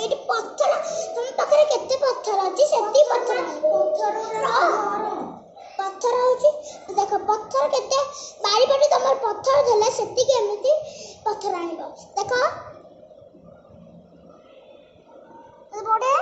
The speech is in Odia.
ଏଇଠି ପଥର ତମ ପାଖରେ କେତେ ପଥର ଅଛି ସେତିକି ପଥର ହଉଛି ଦେଖ ପଥର କେତେ ବାରିପଟେ ତମର ପଥର ଦେଲେ ସେତିକି ଏମିତି ପଥର ଆଣିବ ଦେଖ ବଢିଆ